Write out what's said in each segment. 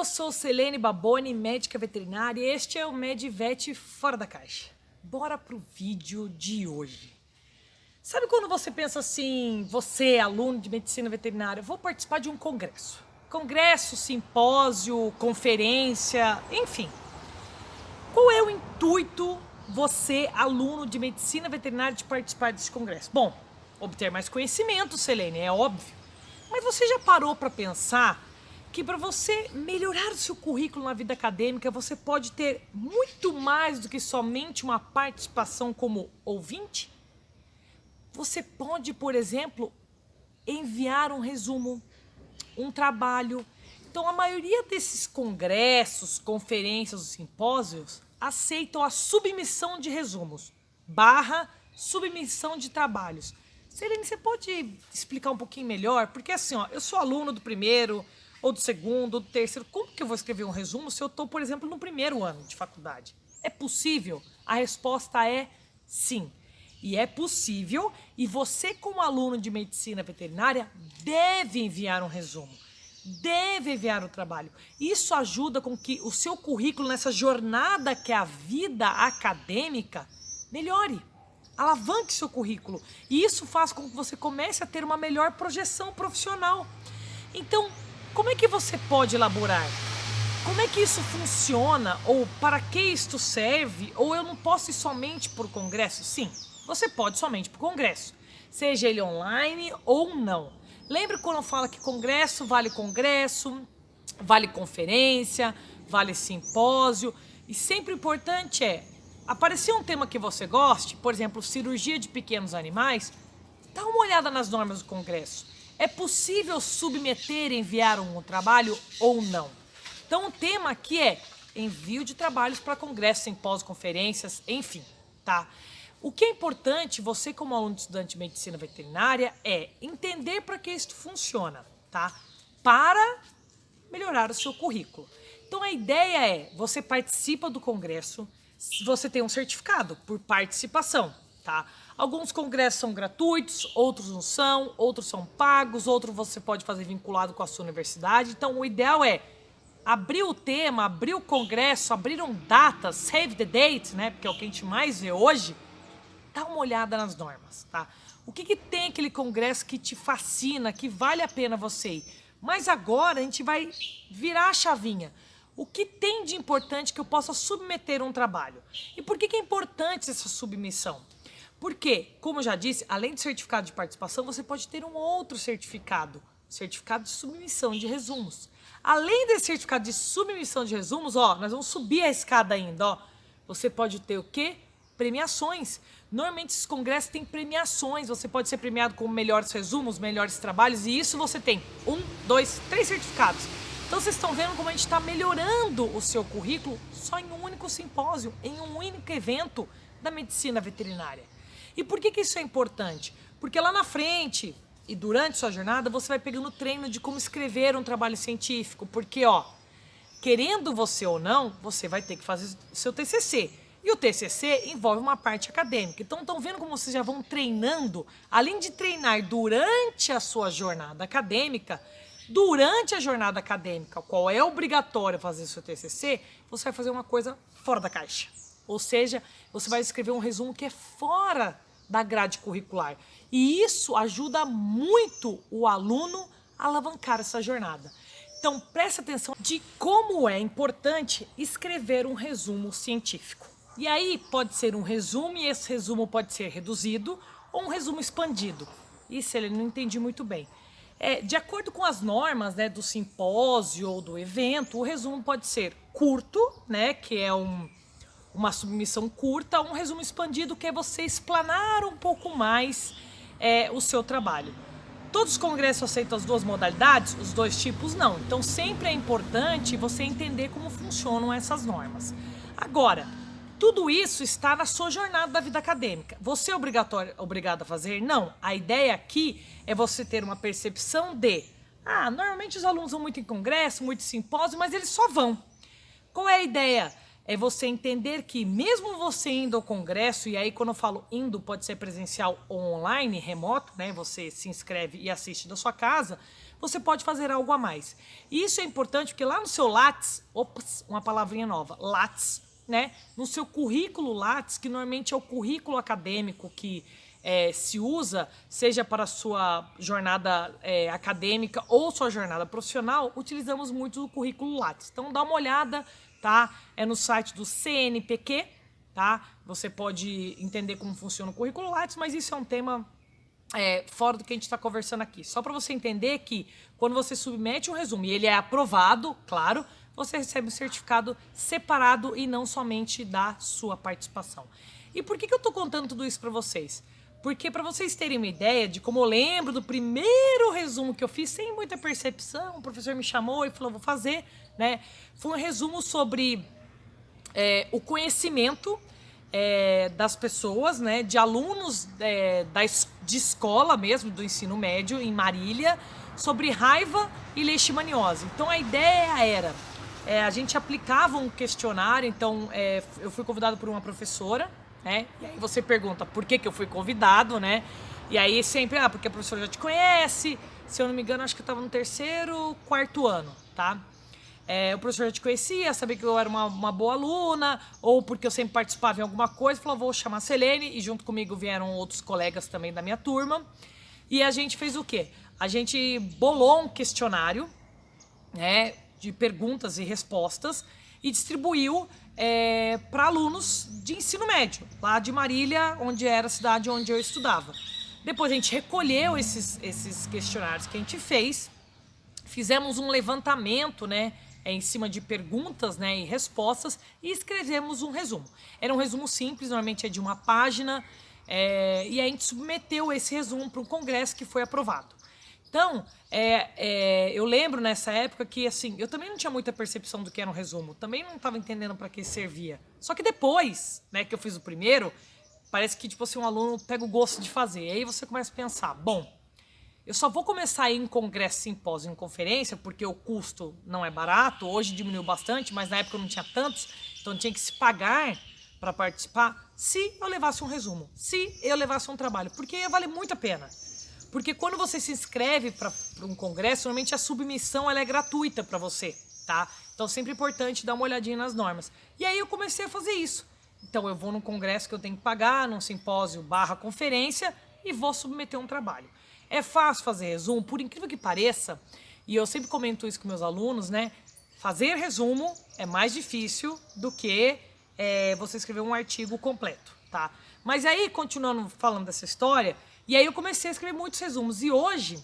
Eu sou Selene Baboni, médica veterinária, e este é o MedVet Fora da Caixa. Bora pro vídeo de hoje. Sabe quando você pensa assim, você, aluno de medicina veterinária, vou participar de um congresso. Congresso, simpósio, conferência, enfim. Qual é o intuito, você, aluno de medicina veterinária, de participar desse congresso? Bom, obter mais conhecimento, Selene, é óbvio. Mas você já parou para pensar que para você melhorar o seu currículo na vida acadêmica, você pode ter muito mais do que somente uma participação como ouvinte? Você pode, por exemplo, enviar um resumo, um trabalho. Então, a maioria desses congressos, conferências ou simpósios aceitam a submissão de resumos, submissão de trabalhos. Selene, você pode explicar um pouquinho melhor? Porque assim, eu sou aluno do primeiro, ou do segundo, ou do terceiro. Como que eu vou escrever um resumo se eu estou, por exemplo, no primeiro ano de faculdade? É possível? A resposta é sim. E é possível, e você, como aluno de medicina veterinária, deve enviar um resumo. Deve enviar o trabalho. Isso ajuda com que o seu currículo, nessa jornada que é a vida acadêmica, melhore. Alavanque seu currículo. E isso faz com que você comece a ter uma melhor projeção profissional. Então, como é que você pode elaborar? Como é que isso funciona? Ou para que isto serve? Ou eu não posso ir somente por congresso? Sim, você pode somente por congresso, seja ele online ou não. Lembra quando eu falo que congresso, vale conferência, vale simpósio. E sempre importante aparecer um tema que você goste, por exemplo, cirurgia de pequenos animais, dá uma olhada nas normas do congresso. É possível submeter e enviar um trabalho ou não? Então, o tema aqui é envio de trabalhos para congressos, simpósios, conferências, enfim, tá? O que é importante, você como aluno estudante de medicina veterinária, é entender para que isso funciona, tá? Para melhorar o seu currículo. Então, a ideia é, você participa do congresso, você tem um certificado por participação, tá? Alguns congressos são gratuitos, outros não são, outros são pagos, outros você pode fazer vinculado com a sua universidade. Então, o ideal é abrir o tema, abrir o congresso, abriram datas, save the date, né? Porque é o que a gente mais vê hoje. Dá uma olhada nas normas, tá? O que tem aquele congresso que te fascina, que vale a pena você ir? Mas agora a gente vai virar a chavinha. O que tem de importante que eu possa submeter um trabalho? E por que é importante essa submissão? Porque, como eu já disse, além do certificado de participação, você pode ter um outro certificado, certificado de submissão de resumos. Além desse certificado de submissão de resumos, nós vamos subir a escada ainda, Você pode ter o quê? Premiações. Normalmente esses congressos têm premiações, você pode ser premiado com melhores resumos, melhores trabalhos, e isso você tem 1, 2, 3 certificados. Então vocês estão vendo como a gente está melhorando o seu currículo só em um único simpósio, em um único evento da medicina veterinária. E por que isso é importante? Porque lá na frente e durante sua jornada você vai pegando treino de como escrever um trabalho científico, porque querendo você ou não, você vai ter que fazer o seu TCC. E o TCC envolve uma parte acadêmica. Então, estão vendo como vocês já vão treinando, além de treinar durante a sua jornada acadêmica, qual é obrigatório fazer o seu TCC, você vai fazer uma coisa fora da caixa. Ou seja, você vai escrever um resumo que é fora da grade curricular. E isso ajuda muito o aluno a alavancar essa jornada. Então, preste atenção de como é importante escrever um resumo científico. E aí pode ser um resumo, e esse resumo pode ser reduzido ou um resumo expandido. Isso ele não entendi muito bem. De acordo com as normas, do simpósio ou do evento, o resumo pode ser curto, que é uma submissão curta, um resumo expandido, que é você explanar um pouco mais o seu trabalho. Todos os congressos aceitam as duas modalidades? Os dois tipos não. Então sempre é importante você entender como funcionam essas normas. Agora, tudo isso está na sua jornada da vida acadêmica. Você é obrigado a fazer? Não. A ideia aqui é você ter uma percepção de normalmente os alunos vão muito em congresso, muito em simpósio, mas eles só vão. Qual é a ideia? É você entender que mesmo você indo ao congresso, e aí quando eu falo indo, pode ser presencial ou online, remoto, Você se inscreve e assiste da sua casa, você pode fazer algo a mais. E isso é importante porque lá no seu Lattes, ops, uma palavrinha nova, Lattes, né? No seu currículo Lattes, que normalmente é o currículo acadêmico que se usa, seja para a sua jornada acadêmica ou sua jornada profissional, utilizamos muito o currículo Lattes. Então dá uma olhada, tá? É no site do CNPq, tá? Você pode entender como funciona o currículo Lattes, mas isso é um tema fora do que a gente está conversando aqui. Só para você entender que quando você submete um resumo e ele é aprovado, claro, você recebe um certificado separado e não somente da sua participação. E por que eu estou contando tudo isso para vocês? Porque para vocês terem uma ideia de como eu lembro do primeiro resumo que eu fiz, sem muita percepção, o professor me chamou e falou, vou fazer, né? Foi um resumo sobre o conhecimento das pessoas, né? De alunos de escola mesmo, do ensino médio, em Marília, sobre raiva e leishmaniose. Então a ideia era, a gente aplicava um questionário, então eu fui convidado por uma professora, né? E aí você pergunta por que eu fui convidado, né? E aí sempre, porque a professora já te conhece, se eu não me engano, acho que eu estava no 3º, 4º ano, tá? O professor já te conhecia, sabia que eu era uma boa aluna, ou porque eu sempre participava em alguma coisa, falou, vou chamar a Selene, e junto comigo vieram outros colegas também da minha turma. E a gente fez o quê? A gente bolou um questionário, né, de perguntas e respostas, e distribuiu para alunos de ensino médio, lá de Marília, onde era a cidade onde eu estudava. Depois a gente recolheu esses questionários que a gente fez, fizemos um levantamento, né, em cima de perguntas, né, e respostas, e escrevemos um resumo. Era um resumo simples, normalmente é de uma página, e a gente submeteu esse resumo para um congresso que foi aprovado. Então, eu lembro nessa época que, assim, eu também não tinha muita percepção do que era um resumo, também não estava entendendo para que servia. Só que depois, né, que eu fiz o primeiro, parece que, tipo assim, um aluno pega o gosto de fazer. Aí você começa a pensar, bom, eu só vou começar a ir em congresso, simpósio, em conferência, porque o custo não é barato, hoje diminuiu bastante, mas na época não tinha tantos, então tinha que se pagar para participar, se eu levasse um resumo, se eu levasse um trabalho, porque ia valer muito a pena. Porque quando você se inscreve para um congresso, normalmente a submissão ela é gratuita para você, tá? Então sempre é importante dar uma olhadinha nas normas. E aí eu comecei a fazer isso. Então eu vou num congresso que eu tenho que pagar, num simpósio / conferência, e vou submeter um trabalho. É fácil fazer resumo, por incrível que pareça, e eu sempre comento isso com meus alunos, né? Fazer resumo é mais difícil do que você escrever um artigo completo, tá? Mas aí, continuando falando dessa história, e aí eu comecei a escrever muitos resumos. E hoje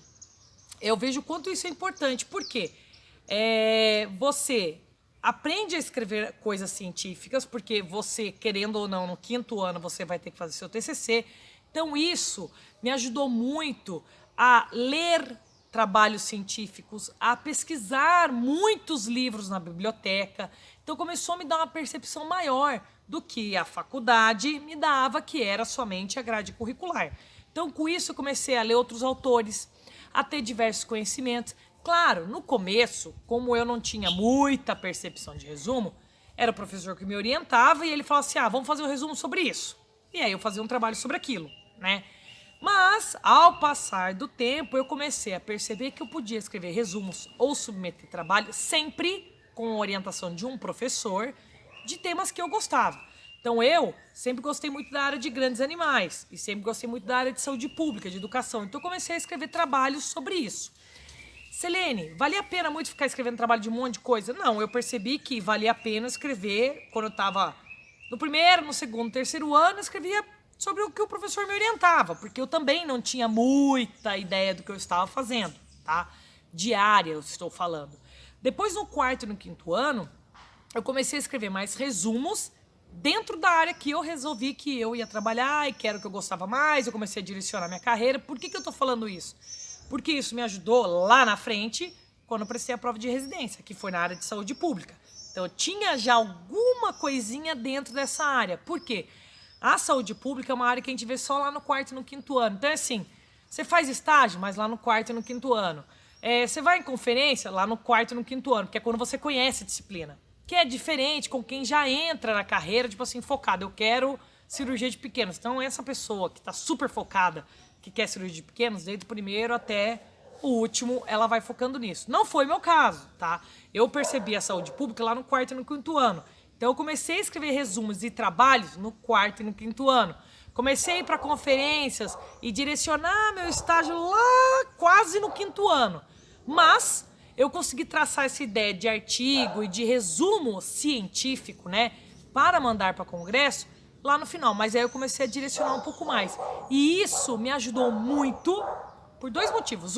eu vejo o quanto isso é importante. Por quê? Você aprende a escrever coisas científicas, porque você, querendo ou não, no 5º ano você vai ter que fazer seu TCC. Então isso me ajudou muito a ler trabalhos científicos, a pesquisar muitos livros na biblioteca. Então começou a me dar uma percepção maior do que a faculdade me dava, que era somente a grade curricular. Então, com isso, eu comecei a ler outros autores, a ter diversos conhecimentos. Claro, no começo, como eu não tinha muita percepção de resumo, era o professor que me orientava e ele falava assim, vamos fazer um resumo sobre isso. E aí eu fazia um trabalho sobre aquilo, né? Mas, ao passar do tempo, eu comecei a perceber que eu podia escrever resumos ou submeter trabalho sempre com a orientação de um professor de temas que eu gostava. Então eu sempre gostei muito da área de grandes animais e sempre gostei muito da área de saúde pública, de educação. Então eu comecei a escrever trabalhos sobre isso. Selene, valia a pena muito ficar escrevendo trabalho de um monte de coisa? Não, eu percebi que valia a pena escrever quando eu estava no 1º, no 2º, 3º ano, eu escrevia sobre o que o professor me orientava, porque eu também não tinha muita ideia do que eu estava fazendo, tá? De área eu estou falando. Depois no 4º e no 5º ano, eu comecei a escrever mais resumos dentro da área que eu resolvi que eu ia trabalhar e que era o que eu gostava mais, eu comecei a direcionar minha carreira. Por que eu tô falando isso? Porque isso me ajudou lá na frente, quando eu prestei a prova de residência, que foi na área de saúde pública. Então eu tinha já alguma coisinha dentro dessa área. Por quê? A saúde pública é uma área que a gente vê só lá no 4º e no 5º ano. Então é assim, você faz estágio, mas lá no 4º e no 5º ano. Você vai em conferência, lá no 4º e no 5º ano, que é quando você conhece a disciplina. Que é diferente com quem já entra na carreira, tipo assim, focado. Eu quero cirurgia de pequenos. Então, essa pessoa que está super focada, que quer cirurgia de pequenos, desde o 1º até o último, ela vai focando nisso. Não foi meu caso, tá? Eu percebi a saúde pública lá no 4º e no 5º ano. Então, eu comecei a escrever resumos e trabalhos no 4º e no 5º ano. Comecei a ir para conferências e direcionar meu estágio lá quase no 5º ano. Mas eu consegui traçar essa ideia de artigo e de resumo científico, né, para mandar para congresso lá no final. Mas aí eu comecei a direcionar um pouco mais. E isso me ajudou muito por 2 motivos.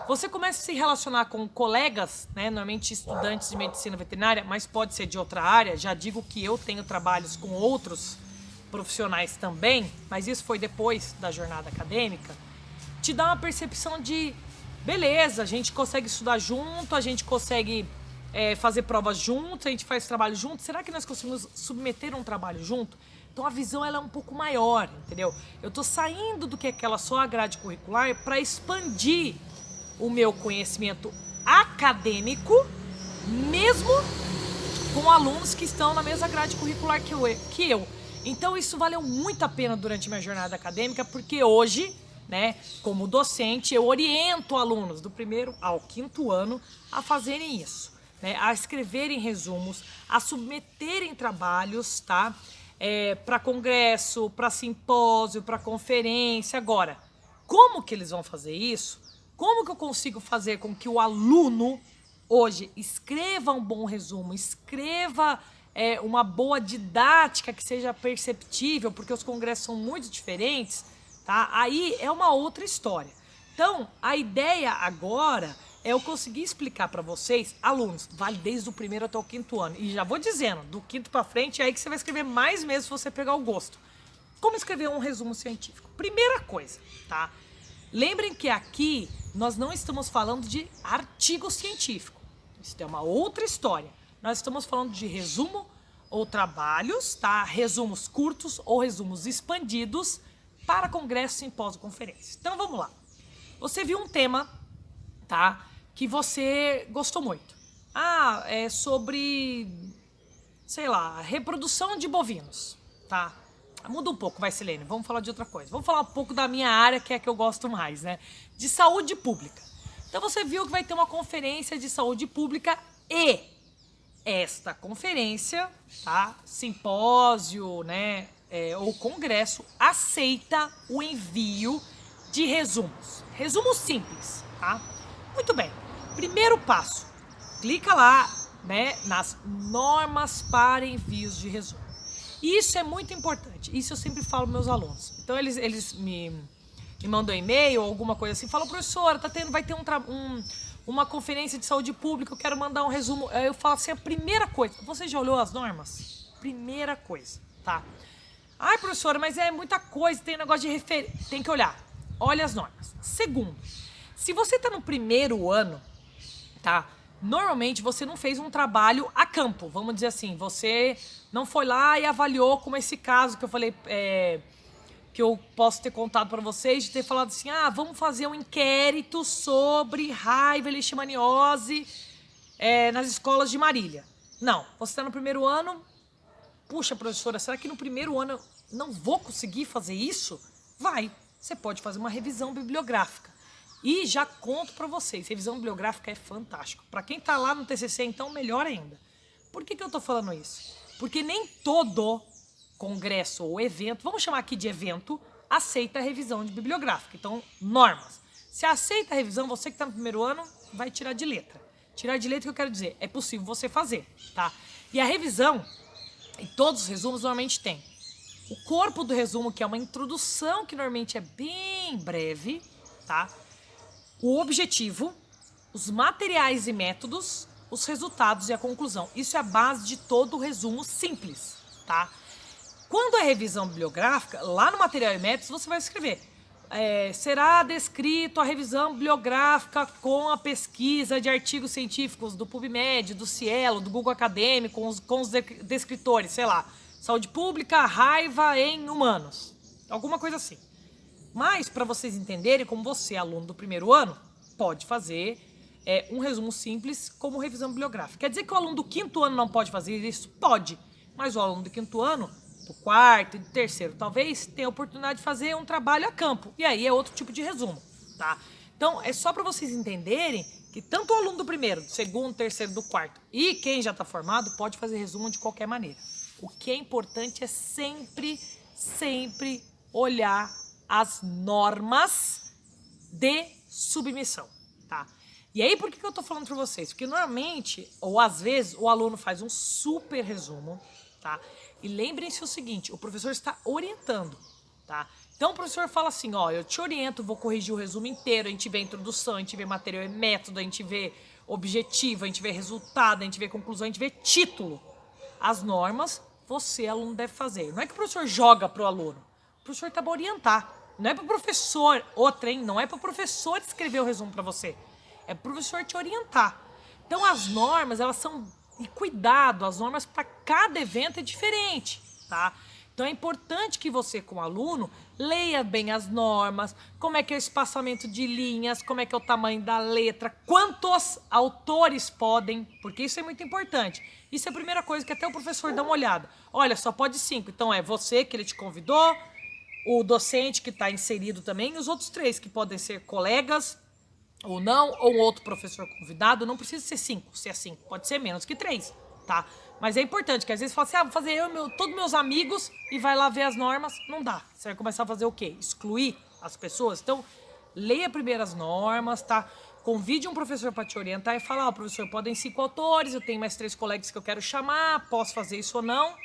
Você começa a se relacionar com colegas, né, normalmente estudantes de medicina veterinária, mas pode ser de outra área. Já digo que eu tenho trabalhos com outros profissionais também, mas isso foi depois da jornada acadêmica. Te dá uma percepção de, beleza, a gente consegue estudar junto, a gente consegue fazer provas juntos, a gente faz trabalho junto. Será que nós conseguimos submeter um trabalho junto? Então a visão ela é um pouco maior, entendeu? Eu tô saindo do que é aquela só a grade curricular para expandir o meu conhecimento acadêmico, mesmo com alunos que estão na mesma grade curricular que eu. Então isso valeu muito a pena durante minha jornada acadêmica, porque hoje, né, como docente, eu oriento alunos do 1º ao 5º ano a fazerem isso, né, a escreverem resumos, a submeterem trabalhos, tá? Para congresso, para simpósio, para conferência. Agora, como que eles vão fazer isso? Como que eu consigo fazer com que o aluno hoje escreva um bom resumo, escreva uma boa didática que seja perceptível, porque os congressos são muito diferentes, tá? Aí é uma outra história. Então, a ideia agora é eu conseguir explicar para vocês, alunos, vale desde o 1º até o 5º ano. E já vou dizendo, do 5º para frente é aí que você vai escrever mais mesmo se você pegar o gosto. Como escrever um resumo científico? Primeira coisa, tá? Lembrem que aqui nós não estamos falando de artigo científico. Isso é uma outra história. Nós estamos falando de resumo ou trabalhos, tá? Resumos curtos ou resumos expandidos para congresso, simpósio, conferência. Então vamos lá. Você viu um tema, tá? Que você gostou muito. É sobre, sei lá, reprodução de bovinos, tá? Muda um pouco, vai, Silene, vamos falar de outra coisa. Vamos falar um pouco da minha área, que é a que eu gosto mais, né? De saúde pública. Então você viu que vai ter uma conferência de saúde pública e esta conferência, tá? Simpósio, né? Ou congresso, aceita o envio de resumos. Resumos simples, tá? Muito bem. Primeiro passo, clica lá, né, nas normas para envios de resumo. Isso é muito importante. Isso eu sempre falo para meus alunos. Então eles me mandam e-mail ou alguma coisa assim, falam, professora, vai ter uma conferência de saúde pública, eu quero mandar um resumo. Eu falo assim, a primeira coisa, você já olhou as normas? Primeira coisa, tá? Ai, professora, mas é muita coisa, tem negócio de referência. Tem que olhar. Olha as normas. Segundo, se você está no 1º ano, tá? Normalmente você não fez um trabalho a campo, vamos dizer assim. Você não foi lá e avaliou, como esse caso que eu falei, que eu posso ter contado para vocês, de ter falado assim, vamos fazer um inquérito sobre raiva e leishmaniose nas escolas de Marília. Não, você está no 1º ano, puxa, professora, será que no 1º ano eu não vou conseguir fazer isso? Vai, você pode fazer uma revisão bibliográfica. E já conto para vocês, revisão bibliográfica é fantástico. Para quem tá lá no TCC, então, melhor ainda. Por que eu tô falando isso? Porque nem todo congresso ou evento, vamos chamar aqui de evento, aceita a revisão de bibliográfica. Então, normas. Se aceita a revisão, você que tá no 1º ano, vai tirar de letra. Tirar de letra, que eu quero dizer, é possível você fazer, tá? E a revisão, e todos os resumos normalmente tem o corpo do resumo, que é uma introdução que normalmente é bem breve, tá? O objetivo, os materiais e métodos, os resultados e a conclusão. Isso é a base de todo o resumo simples, tá? Quando é revisão bibliográfica, lá no material e métodos você vai escrever será descrito a revisão bibliográfica com a pesquisa de artigos científicos do PubMed, do Cielo, do Google Acadêmico, com os descritores, sei lá, saúde pública, raiva em humanos, alguma coisa assim. Mas, para vocês entenderem, como você é aluno do 1º ano, pode fazer um resumo simples como revisão bibliográfica. Quer dizer que o aluno do 5º ano não pode fazer isso? Pode, mas o aluno do 5º ano, do 4º e do 3º, talvez tenha a oportunidade de fazer um trabalho a campo. E aí é outro tipo de resumo, tá? Então, é só para vocês entenderem que tanto o aluno do primeiro, do segundo, terceiro, do quarto e quem já está formado pode fazer resumo de qualquer maneira. O que é importante é sempre olhar as normas de submissão, tá? E aí, por que eu tô falando para vocês? Porque normalmente, ou às vezes, o aluno faz um super resumo, tá? E lembrem-se o seguinte, o professor está orientando, tá? Então o professor fala assim, ó, eu te oriento, vou corrigir o resumo inteiro, a gente vê introdução, a gente vê material e método, a gente vê objetivo, a gente vê resultado, a gente vê conclusão, a gente vê título. As normas, você, aluno, deve fazer. Não é que o professor joga pro aluno, o professor está para orientar. Não é para o professor, não é para o professor escrever o resumo para você. É para o professor te orientar. Então as normas, elas são... E cuidado, as normas para cada evento é diferente, tá? Então é importante que você, como aluno, leia bem as normas, como é que é o espaçamento de linhas, como é que é o tamanho da letra, quantos autores podem, porque isso é muito importante. Isso é a primeira coisa que até o professor dá uma olhada. Olha, só pode 5, então é você que ele te convidou, o docente que está inserido também, e os outros 3 que podem ser colegas, ou não, ou um outro professor convidado, não precisa ser 5, se é 5, pode ser menos que 3, tá? Mas é importante, que às vezes fala assim, vou fazer todos meus amigos e vai lá ver as normas, não dá. Você vai começar a fazer o quê? Excluir as pessoas? Então, leia primeiro as normas, tá? Convide um professor para te orientar e falar, professor, podem 5 autores, eu tenho mais 3 colegas que eu quero chamar, posso fazer isso ou não?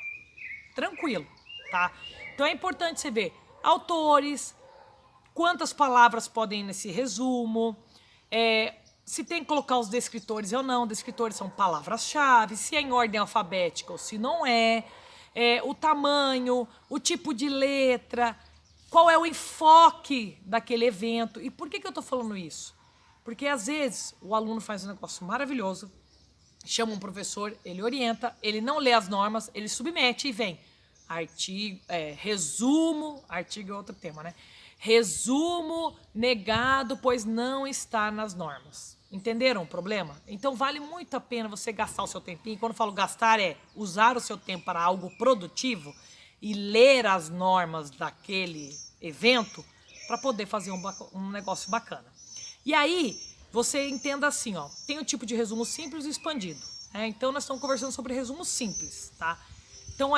Tranquilo, tá? Então é importante você ver autores, quantas palavras podem ir nesse resumo, se tem que colocar os descritores ou não, descritores são palavras-chave, se é em ordem alfabética ou se não é, o tamanho, o tipo de letra, qual é o enfoque daquele evento. E por que eu tô falando isso? Porque às vezes o aluno faz um negócio maravilhoso, chama um professor, ele orienta, ele não lê as normas, ele submete e vem artigo, resumo, artigo é outro tema, né? Resumo negado, pois não está nas normas. Entenderam o problema? Então vale muito a pena você gastar o seu tempinho. Quando eu falo gastar, é usar o seu tempo para algo produtivo e ler as normas daquele evento para poder fazer um negócio bacana. E aí, você entenda assim, ó, tem o tipo de resumo simples e expandido. Então nós estamos conversando sobre resumo simples, tá? Então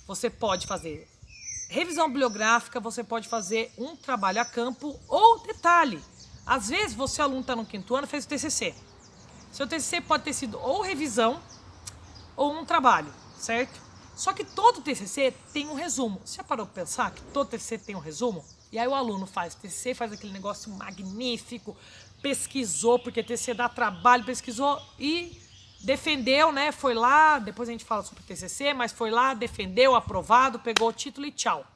você pode fazer revisão bibliográfica, você pode fazer um trabalho a campo ou, detalhe, às vezes você, aluno, está no 5º ano, fez o TCC. Seu TCC pode ter sido ou revisão ou um trabalho, certo? Só que todo TCC tem um resumo. Você já parou para pensar que todo TCC tem um resumo? E aí o aluno faz o TCC, faz aquele negócio magnífico, pesquisou, porque TCC dá trabalho, pesquisou e defendeu, né? Foi lá, depois a gente fala sobre o TCC, mas foi lá, defendeu, aprovado, pegou o título e tchau.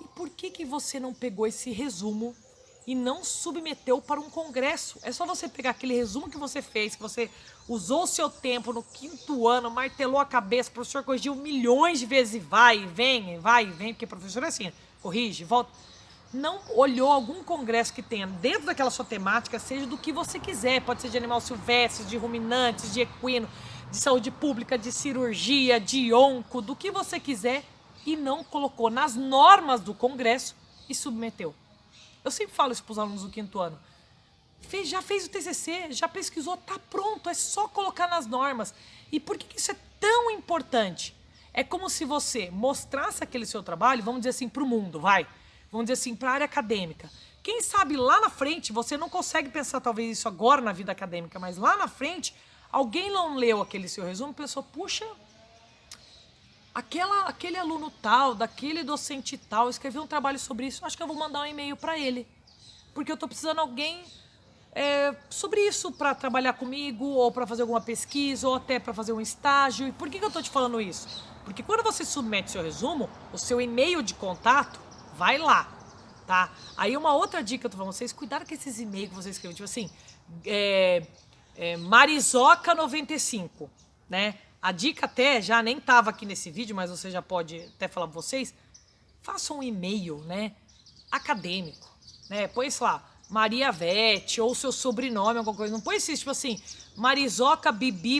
E por que você não pegou esse resumo e não submeteu para um congresso? É só você pegar aquele resumo que você fez, que você usou o seu tempo no 5º ano, martelou a cabeça, o professor corrigiu milhões de vezes e vai e vem, porque professor é assim, corrige, volta. Não olhou algum congresso que tenha dentro daquela sua temática, seja do que você quiser, pode ser de animal silvestre, de ruminantes, de equino, de saúde pública, de cirurgia, de onco, do que você quiser, e não colocou nas normas do congresso e submeteu. Eu sempre falo isso para os alunos do 5º ano. Já fez o TCC, já pesquisou, tá pronto, é só colocar nas normas. E por que isso é tão importante? É como se você mostrasse aquele seu trabalho, vamos dizer assim, para o mundo, vamos dizer assim, para a área acadêmica. Quem sabe lá na frente, você não consegue pensar talvez isso agora na vida acadêmica, mas lá na frente, alguém não leu aquele seu resumo e pensou, puxa, aquele aluno tal, daquele docente tal, escreveu um trabalho sobre isso, acho que eu vou mandar um e-mail para ele, porque eu estou precisando de alguém sobre isso para trabalhar comigo, ou para fazer alguma pesquisa, ou até para fazer um estágio. E por que eu estou te falando isso? Porque quando você submete seu resumo, o seu e-mail de contato vai lá, tá? Aí uma outra dica que eu tô falando, vocês cuidaram com esses e-mails que vocês escrevem, tipo assim, Marizoca95, né? A dica até, já nem tava aqui nesse vídeo, mas você já pode até falar pra vocês, faça um e-mail, né, acadêmico, né? Põe isso lá, Maria Vete, ou seu sobrenome, alguma coisa, não põe isso, tipo assim, marizocabibi_,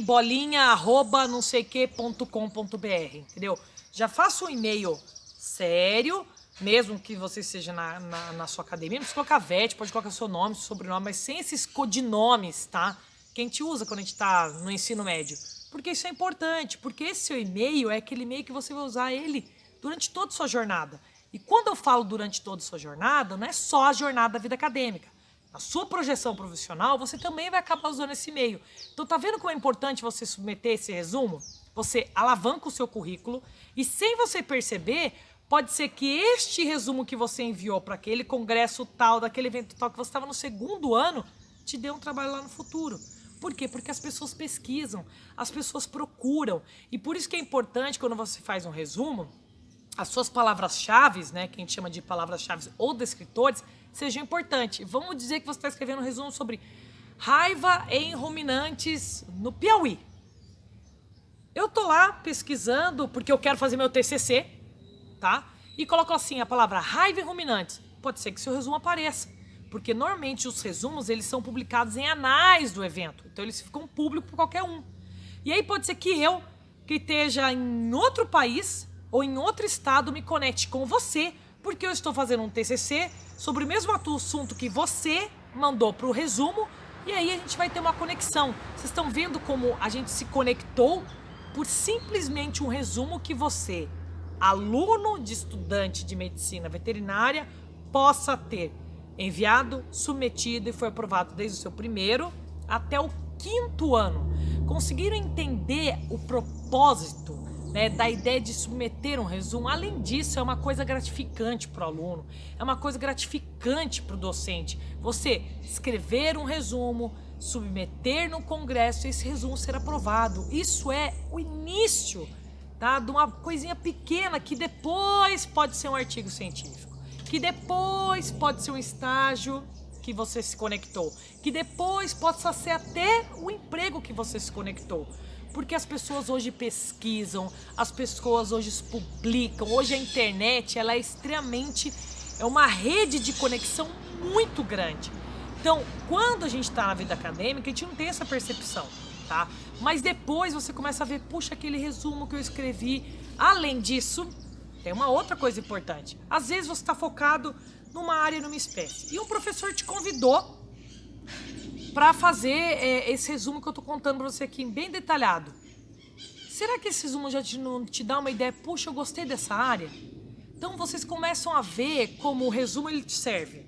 não sei que, .com.br, entendeu? Já faça um e-mail sério, mesmo que você seja na sua academia, não precisa colocar VET, pode colocar seu nome, seu sobrenome, mas sem esses codinomes, tá? Que a gente usa quando a gente tá no ensino médio. Porque isso é importante, porque esse seu e-mail é aquele e-mail que você vai usar ele durante toda a sua jornada. E quando eu falo durante toda a sua jornada, não é só a jornada da vida acadêmica. Na sua projeção profissional, você também vai acabar usando esse e-mail. Então, tá vendo como é importante você submeter esse resumo? Você alavanca o seu currículo e, sem você perceber, pode ser que este resumo que você enviou para aquele congresso tal, daquele evento tal, que você estava no segundo ano, te dê um trabalho lá no futuro. Por quê? Porque as pessoas pesquisam, as pessoas procuram. E por isso que é importante, quando você faz um resumo, as suas palavras-chave, né, que a gente chama de palavras-chave ou descritores, sejam importantes. Vamos dizer que você está escrevendo um resumo sobre raiva em ruminantes no Piauí. Eu tô lá pesquisando porque eu quero fazer meu TCC, tá? E coloco assim a palavra raiva em ruminantes. Pode ser que seu resumo apareça, porque normalmente os resumos eles são publicados em anais do evento, então eles ficam públicos para qualquer um. E aí pode ser que eu, que esteja em outro país ou em outro estado, me conecte com você, porque eu estou fazendo um TCC sobre o mesmo assunto que você mandou para o resumo, e aí a gente vai ter uma conexão. Vocês estão vendo como a gente se conectou por simplesmente um resumo que você, aluno de estudante de medicina veterinária, possa ter enviado, submetido e foi aprovado desde o seu primeiro até o 5º ano. Conseguiram entender o propósito, né, da ideia de submeter um resumo? Além disso, é uma coisa gratificante para o aluno, é uma coisa gratificante para o docente. Você escrever um resumo, submeter no congresso e esse resumo ser aprovado. Isso é o início, tá, de uma coisinha pequena que depois pode ser um artigo científico, que depois pode ser um estágio que você se conectou, que depois possa ser até o emprego que você se conectou. Porque as pessoas hoje pesquisam, as pessoas hoje publicam, hoje a internet ela é extremamente, é uma rede de conexão muito grande. Então, quando a gente está na vida acadêmica, a gente não tem essa percepção, tá? Mas depois você começa a ver, puxa, aquele resumo que eu escrevi. Além disso, tem uma outra coisa importante. Às vezes você está focado numa área, numa espécie, e um professor te convidou para fazer esse resumo que eu tô contando para você aqui, bem detalhado. Será que esse resumo já não te dá uma ideia? Puxa, eu gostei dessa área. Então vocês começam a ver como o resumo ele te serve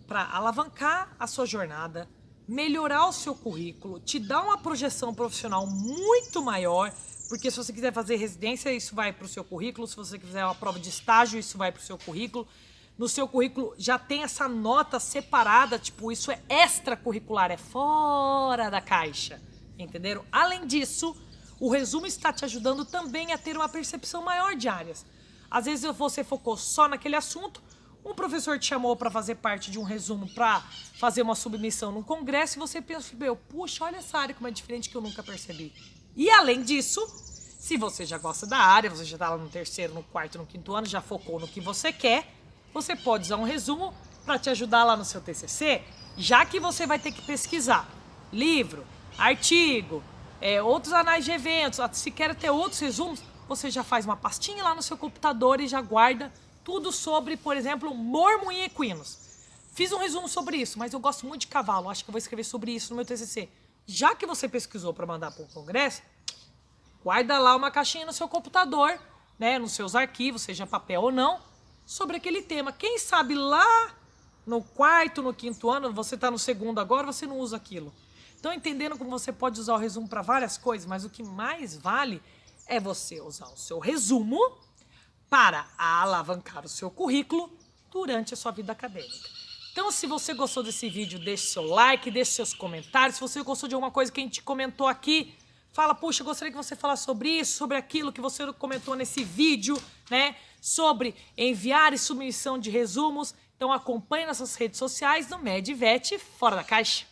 para alavancar a sua jornada, melhorar o seu currículo, te dar uma projeção profissional muito maior, porque se você quiser fazer residência, isso vai para o seu currículo. Se você quiser uma prova de estágio, isso vai para o seu currículo. No seu currículo já tem essa nota separada, tipo, isso é extracurricular, é fora da caixa, entenderam? Além disso, o resumo está te ajudando também a ter uma percepção maior de áreas. Às vezes você focou só naquele assunto, um professor te chamou para fazer parte de um resumo para fazer uma submissão num congresso e você percebeu, puxa, olha essa área como é diferente que eu nunca percebi. E além disso, se você já gosta da área, você já está lá no 3º, no 4º, no 5º ano, já focou no que você quer, você pode usar um resumo para te ajudar lá no seu TCC, já que você vai ter que pesquisar livro, artigo, outros anais de eventos, se quer ter outros resumos, você já faz uma pastinha lá no seu computador e já guarda tudo sobre, por exemplo, mormo em equinos. Fiz um resumo sobre isso, mas eu gosto muito de cavalo, acho que eu vou escrever sobre isso no meu TCC. Já que você pesquisou para mandar para o congresso, guarda lá uma caixinha no seu computador, né, nos seus arquivos, seja papel ou não, sobre aquele tema. Quem sabe lá no 4º, no 5º ano, você está no 2º agora, você não usa aquilo. Então, entendendo como você pode usar o resumo para várias coisas, mas o que mais vale é você usar o seu resumo para alavancar o seu currículo durante a sua vida acadêmica. Então, se você gostou desse vídeo, deixe seu like, deixe seus comentários. Se você gostou de alguma coisa que a gente comentou aqui, fala, puxa, eu gostaria que você falasse sobre isso, sobre aquilo que você comentou nesse vídeo, né? Sobre enviar e submissão de resumos. Então acompanhe nossas redes sociais no MedVet Fora da Caixa.